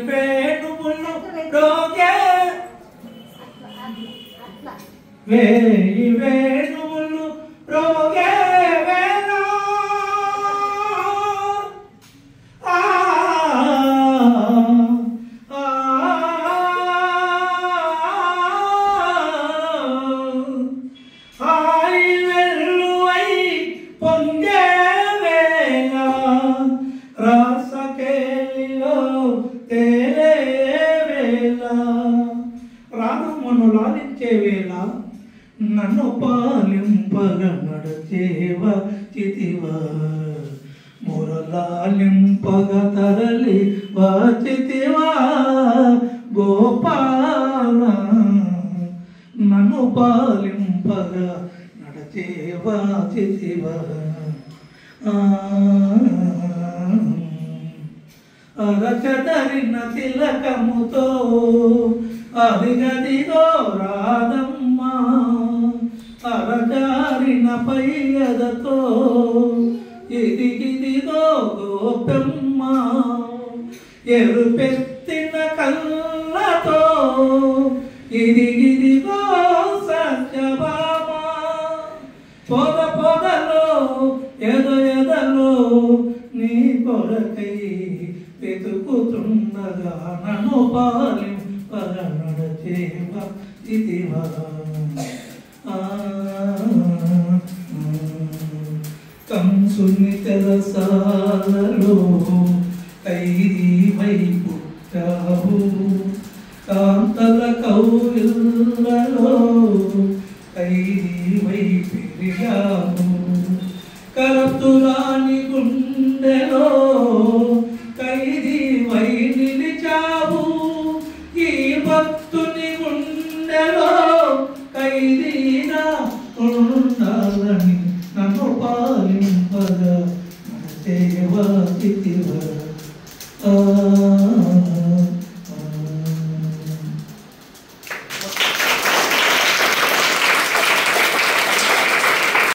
వేణువులు రోగే వేణువులు రోగే వేళ హాయి వెల్లువై పొంగే వేళ రాసకేలిలో తేలే వేళ రాగమును లాలించే వేళ నన్ను పాలింపగ నడచేవ చితివా మురళాలింపగ తరలి వాచితివా గోపాల నన్ను పాలింపగ నడచేవ చితివా అరచదరిన తిలకముతో అదిగదిగో రాధమ్మ అరచారిన పయ్యదతో ఇదిగిదిగో గోపెమ్మ ఎరుపెత్తిన కళ్ళతో ఇదిగిదిగో సత్యభామ పొద పొదలో ఎదలో నీ కొరకై వెతుకుతుండగా నన్ను పాలింపగ నడచేవ ఇదివా కంసుని తెరసాలలో ఖైదీవై పుట్టావు కాంతల కౌగిళ్ళలో ఖైదీవై పెరిగావు కరతురాని గుండెలో ఖైదీవై నిలిచావు ఈ భక్తుని గుండెలో ఖైదీగా ఉండాలని నన్ను పాలింపగా నడచేవ చితివా